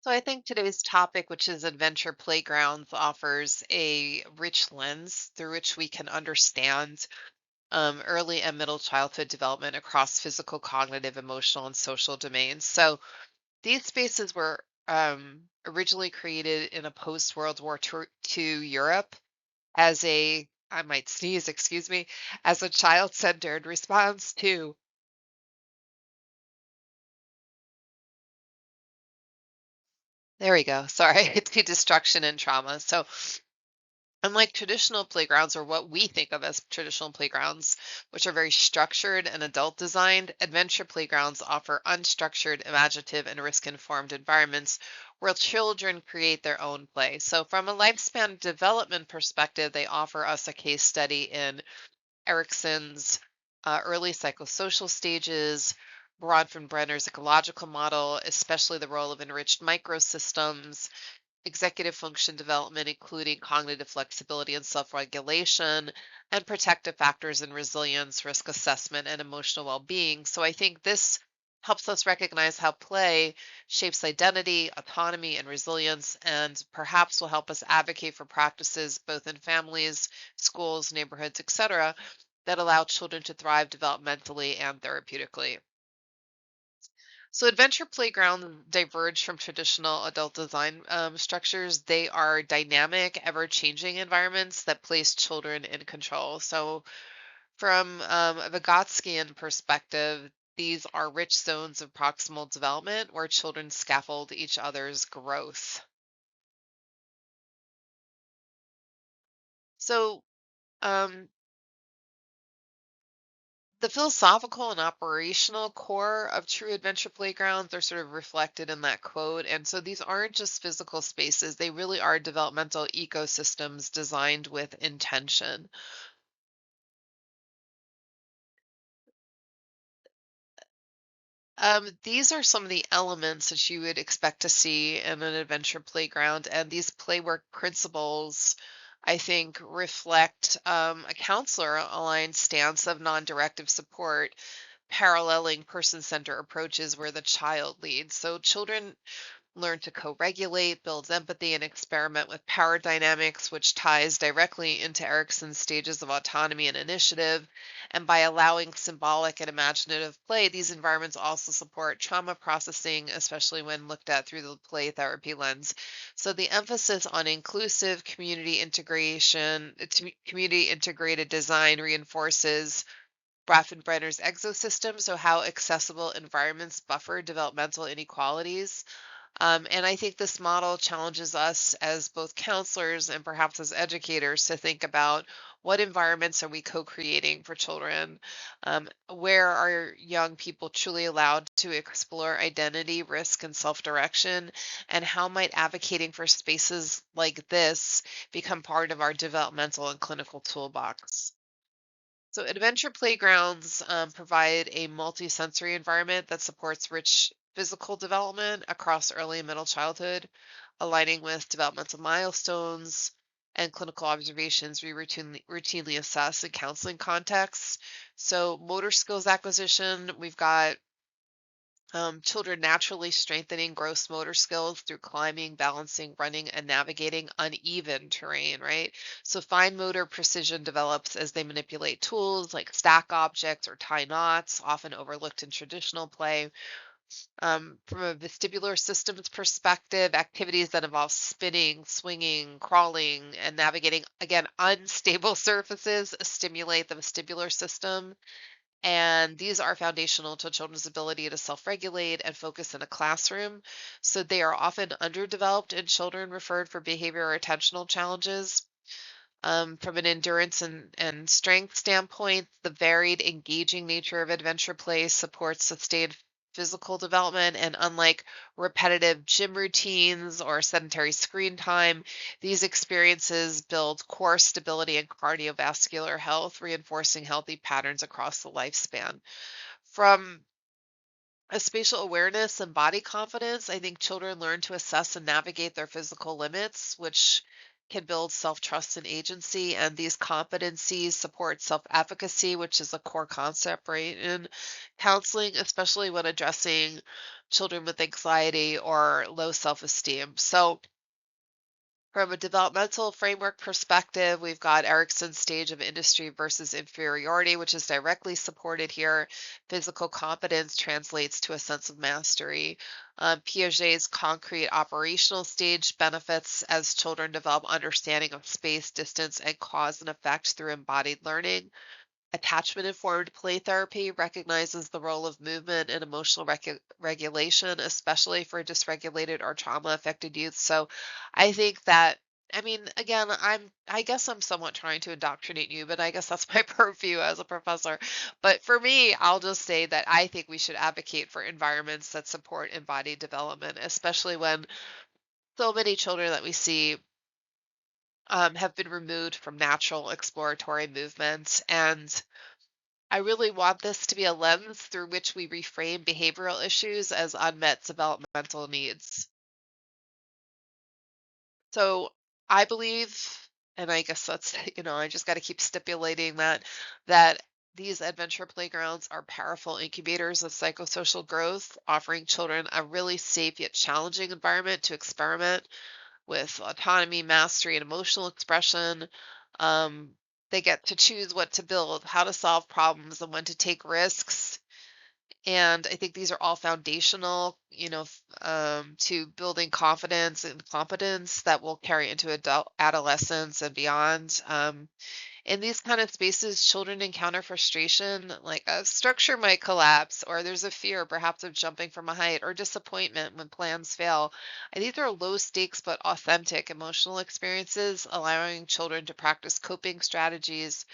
So I think today's topic, which is adventure playgrounds, offers a rich lens through which we can understand early and middle childhood development across physical, cognitive, emotional, and social domains. So these spaces were originally created in a post-World War II Europe as I might sneeze, excuse me, as a child-centered response there we go, sorry, to destruction and trauma. So unlike traditional playgrounds, or what we think of as traditional playgrounds, which are very structured and adult designed, adventure playgrounds offer unstructured, imaginative, and risk informed environments where children create their own play. So, from a lifespan development perspective, they offer us a case study in Erickson's early psychosocial stages, Bronfenbrenner's ecological model, especially the role of enriched microsystems, executive function development, including cognitive flexibility and self regulation, and protective factors in resilience, risk assessment, and emotional well being. So I think this helps us recognize how play shapes identity, autonomy, and resilience, and perhaps will help us advocate for practices both in families, schools, neighborhoods, etc., that allow children to thrive developmentally and therapeutically. So adventure playgrounds diverge from traditional adult design structures. They are dynamic, ever-changing environments that place children in control. So from a Vygotskian perspective, these are rich zones of proximal development where children scaffold each other's growth. So um, the philosophical and operational core of true adventure playgrounds are sort of reflected in that quote. And so these aren't just physical spaces, they really are developmental ecosystems designed with intention. These are some of the elements that you would expect to see in an adventure playground. And these playwork principles, I think, reflect a counselor aligned stance of non directive support paralleling person-centered approaches where the child leads. So children learn to co-regulate, builds empathy, and experiment with power dynamics, which ties directly into Erickson's stages of autonomy and initiative. And by allowing symbolic and imaginative play, these environments also support trauma processing, especially when looked at through the play therapy lens. So the emphasis on inclusive community integration, community integrated design reinforces Brenner's exosystem, so how accessible environments buffer developmental inequalities. And I think this model challenges us as both counselors and perhaps as educators to think about what environments are we co-creating for children? Where are young people truly allowed to explore identity, risk, and self-direction? And how might advocating for spaces like this become part of our developmental and clinical toolbox? So, adventure playgrounds provide a multi-sensory environment that supports rich physical development across early and middle childhood, aligning with developmental milestones and clinical observations we routinely assess in counseling contexts. So, motor skills acquisition, we've got children naturally strengthening gross motor skills through climbing, balancing, running, and navigating uneven terrain, right? So fine motor precision develops as they manipulate tools like stack objects or tie knots, often overlooked in traditional play. From a vestibular systems perspective, activities that involve spinning, swinging, crawling, and navigating, again, unstable surfaces stimulate the vestibular system, and these are foundational to children's ability to self regulate and focus in a classroom. So they are often underdeveloped in children referred for behavior or attentional challenges. From an endurance and strength standpoint, the varied, engaging nature of adventure play supports sustained physical development. And unlike repetitive gym routines or sedentary screen time, these experiences build core stability and cardiovascular health, reinforcing healthy patterns across the lifespan. From a spatial awareness and body confidence, I think children learn to assess and navigate their physical limits, which can build self trust and agency. And these competencies support self efficacy, which is a core concept, right, in counseling, especially when addressing. children with anxiety or low self-esteem. So, from a developmental framework perspective, we've got Erickson's stage of industry versus inferiority, which is directly supported here. Physical competence translates to a sense of mastery. Piaget's concrete operational stage benefits as children develop understanding of space, distance, and cause and effect through embodied learning. Attachment-informed play therapy recognizes the role of movement and emotional regulation, especially for dysregulated or trauma-affected youth. So I think that, I mean, again, I guess I'm somewhat trying to indoctrinate you, but I guess that's my purview as a professor. But for me, I'll just say that I think we should advocate for environments that support embodied development, especially when so many children that we see have been removed from natural exploratory movements. And I really want this to be a lens through which we reframe behavioral issues as unmet developmental needs. So I believe, and I guess that's, I just got to keep stipulating that these adventure playgrounds are powerful incubators of psychosocial growth, offering children a really safe yet challenging environment to experiment with autonomy, mastery, and emotional expression. Um, they get to choose what to build, how to solve problems, and when to take risks. And I think these are all foundational, to building confidence and competence that will carry into adult adolescence and beyond. In these kind of spaces, children encounter frustration, like a structure might collapse, or there's a fear, perhaps, of jumping from a height, or disappointment when plans fail. And these are low stakes but authentic emotional experiences, allowing children to practice coping strategies,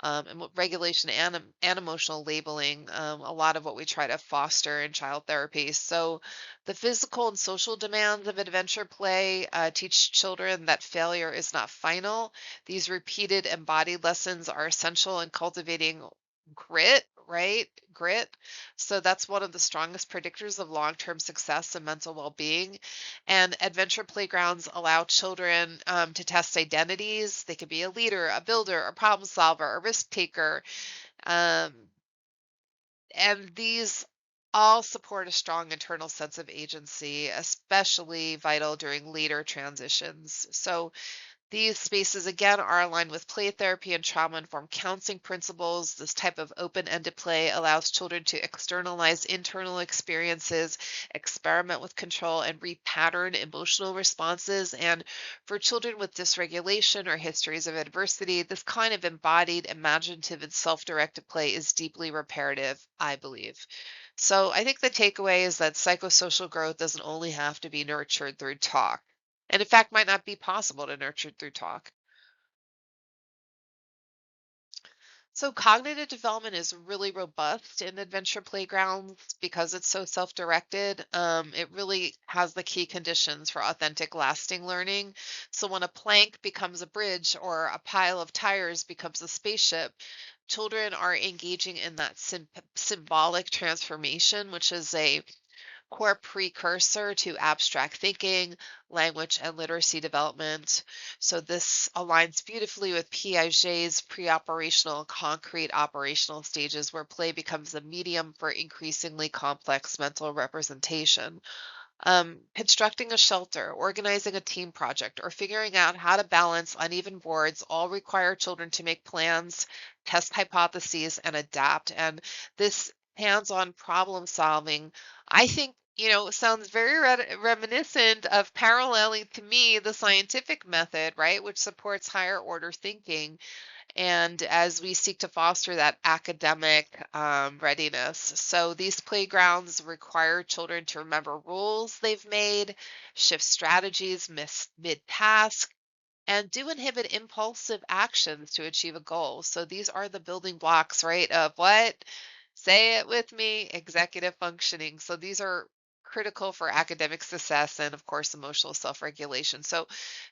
and regulation and emotional labeling, a lot of what we try to foster in child therapy. So, the physical and social demands of adventure play teach children that failure is not final. These repeated embodied lessons are essential in cultivating grit, right? Grit. So, that's one of the strongest predictors of long term success and mental well being. And adventure playgrounds allow children to test identities. They could be a leader, a builder, a problem solver, a risk taker. Um, and these all support a strong internal sense of agency, especially vital during leader transitions. So, these spaces, again, are aligned with play therapy and trauma informed counseling principles. This type of open ended play allows children to externalize internal experiences, experiment with control, and repattern emotional responses. And for children with dysregulation or histories of adversity, this kind of embodied, imaginative, and self directed play is deeply reparative, I believe. So I think the takeaway is that psychosocial growth doesn't only have to be nurtured through talk, and in fact might not be possible to nurture through talk. So cognitive development is really robust in adventure playgrounds because it's so self-directed. It really has the key conditions for authentic, lasting learning. So when a plank becomes a bridge or a pile of tires becomes a spaceship, children are engaging in that symbolic transformation, which is a core precursor to abstract thinking, language, and literacy development. So, this aligns beautifully with Piaget's pre-operational concrete operational stages, where play becomes a medium for increasingly complex mental representation. Constructing a shelter, organizing a team project, or figuring out how to balance uneven boards all require children to make plans, test hypotheses, and adapt. And this hands on problem solving, I think, sounds very reminiscent of paralleling to me the scientific method, right, which supports higher order thinking. And as we seek to foster that academic readiness. So these playgrounds require children to remember rules they've made, shift strategies mid-task, and do inhibit impulsive actions to achieve a goal. So these are the building blocks, right, of what? Say it with me, executive functioning. So these are critical for academic success and, of course, emotional self-regulation. So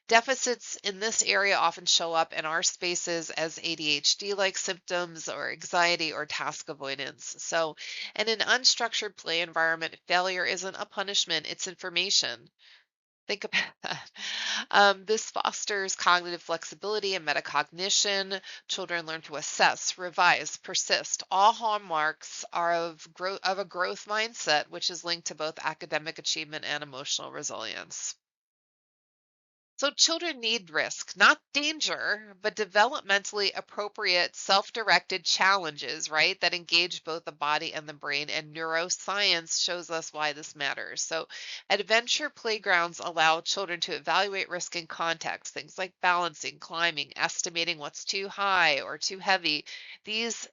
deficits in this area often show up in our spaces as ADHD-like symptoms or anxiety or task avoidance. So, in an unstructured play environment, failure isn't a punishment, it's information. Think about that. This fosters cognitive flexibility and metacognition. Children learn to assess, revise, persist. All hallmarks are of a growth mindset, which is linked to both academic achievement and emotional resilience. So children need risk, not danger, but developmentally appropriate, self-directed challenges, right? That engage both the body and the brain. And neuroscience shows us why this matters. So adventure playgrounds allow children to evaluate risk in context, things like balancing, climbing, estimating what's too high or too heavy. These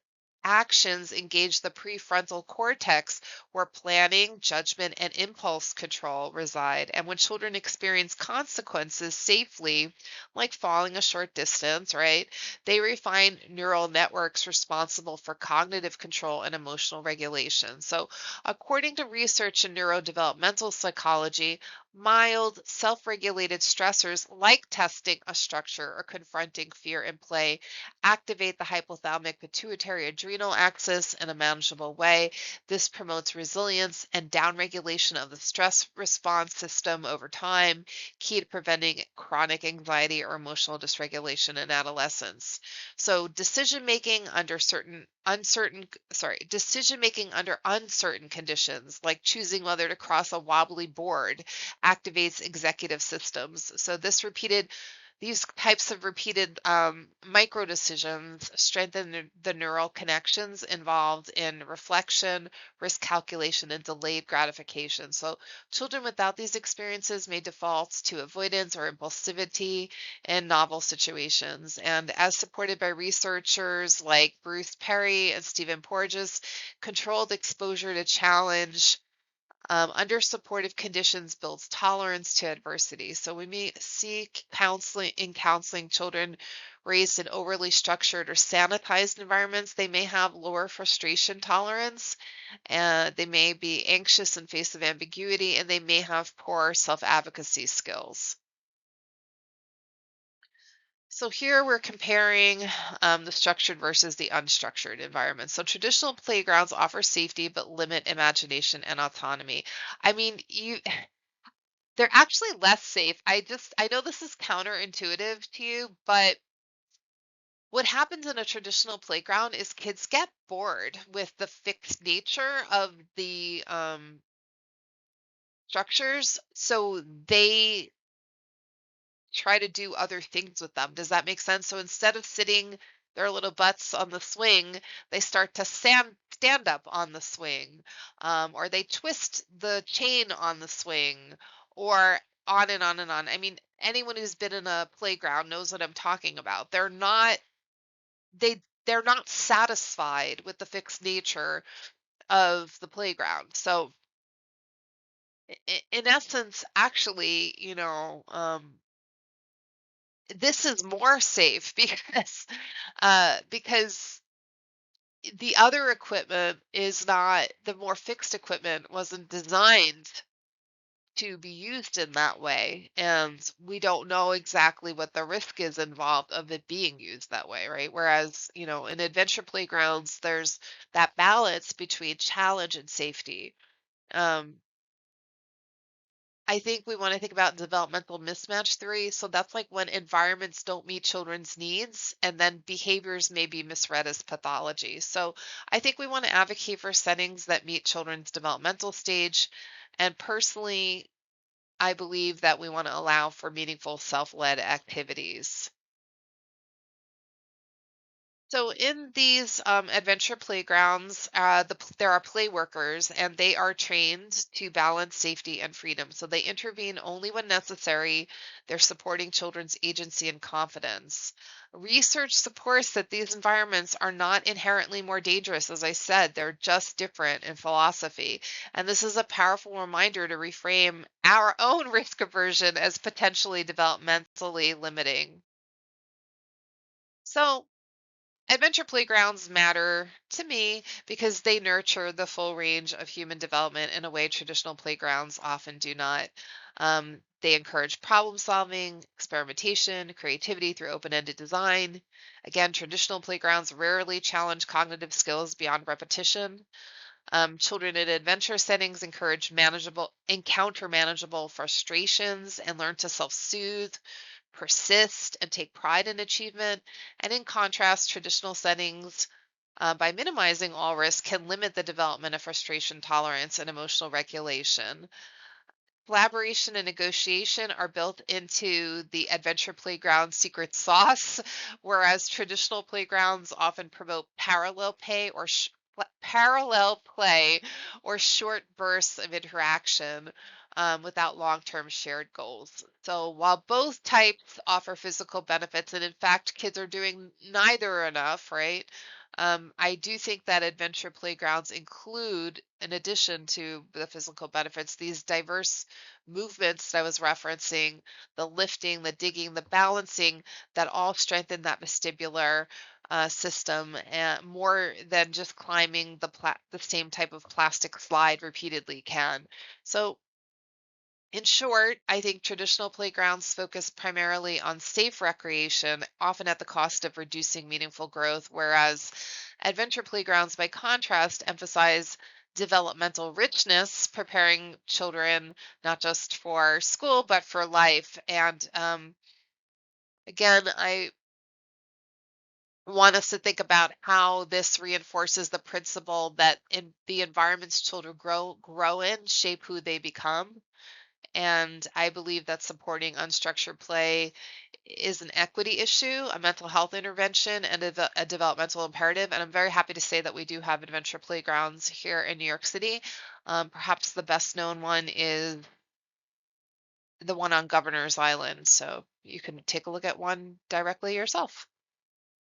actions engage the prefrontal cortex where planning, judgment, and impulse control reside. And when children experience consequences safely, like falling a short distance, right, they refine neural networks responsible for cognitive control and emotional regulation. So, according to research in neurodevelopmental psychology, mild, self regulated stressors like testing a structure or confronting fear in play activate the hypothalamic pituitary adrenal axis in a manageable way. This promotes resilience and downregulation of the stress response system over time, key to preventing chronic anxiety or emotional dysregulation in adolescence. So, decision making under uncertain conditions, like choosing whether to cross a wobbly board, activates executive systems. So, these types of repeated micro decisions strengthen the neural connections involved in reflection, risk calculation, and delayed gratification. So, children without these experiences may default to avoidance or impulsivity in novel situations. And as supported by researchers like Bruce Perry and Stephen Porges, controlled exposure to challenge under supportive conditions builds tolerance to adversity. So we may see counseling children raised in overly structured or sanitized environments. They may have lower frustration tolerance, and they may be anxious in face of ambiguity, and they may have poor self-advocacy skills. So here we're comparing the structured versus the unstructured environment. So traditional playgrounds offer safety but limit imagination and autonomy. I mean, they're actually less safe. I know this is counterintuitive to you, but what happens in a traditional playground is kids get bored with the fixed nature of the structures, so they try to do other things with them. Does that make sense? So instead of sitting their little butts on the swing, they start to stand up on the swing, or they twist the chain on the swing, or on and on and on. I mean, anyone who's been in a playground knows what I'm talking about. They're not satisfied with the fixed nature of the playground. So in essence, actually, this is more safe because the other equipment is not the more fixed equipment wasn't designed to be used in that way, and we don't know exactly what the risk is involved of it being used that way, right? Whereas, in adventure playgrounds, there's that balance between challenge and safety. Um, I think we want to think about developmental mismatch theory. So that's like when environments don't meet children's needs and then behaviors may be misread as pathology. So I think we want to advocate for settings that meet children's developmental stage. And personally, I believe that we want to allow for meaningful self-led activities. So in these adventure playgrounds, there are play workers, and they are trained to balance safety and freedom. So they intervene only when necessary. They're supporting children's agency and confidence. Research supports that these environments are not inherently more dangerous. As I said, they're just different in philosophy. And this is a powerful reminder to reframe our own risk aversion as potentially developmentally limiting. So adventure playgrounds matter to me because they nurture the full range of human development in a way traditional playgrounds often do not. They encourage problem solving, experimentation, creativity through open ended design. Again, traditional playgrounds rarely challenge cognitive skills beyond repetition. Children in adventure settings encounter manageable frustrations and learn to self-soothe, persist, and take pride in achievement. And in contrast, traditional settings, by minimizing all risk, can limit the development of frustration tolerance and emotional regulation. Collaboration and negotiation are built into the adventure playground secret sauce, whereas traditional playgrounds often promote parallel play or short bursts of interaction without long-term shared goals. So while both types offer physical benefits, and in fact, kids are doing neither enough, right? I do think that adventure playgrounds include, in addition to the physical benefits, these diverse movements that I was referencing, the lifting, the digging, the balancing, that all strengthen that vestibular system, and more than just climbing the same type of plastic slide repeatedly can. So in short, I think traditional playgrounds focus primarily on safe recreation, often at the cost of reducing meaningful growth, whereas adventure playgrounds, by contrast, emphasize developmental richness, preparing children not just for school, but for life. And again, I want us to think about how this reinforces the principle that in the environments children grow in shape who they become. And I believe that supporting unstructured play is an equity issue, a mental health intervention, and a developmental imperative. And I'm very happy to say that we do have adventure playgrounds here in New York City. Perhaps the best known one is the one on Governor's Island. So you can take a look at one directly yourself.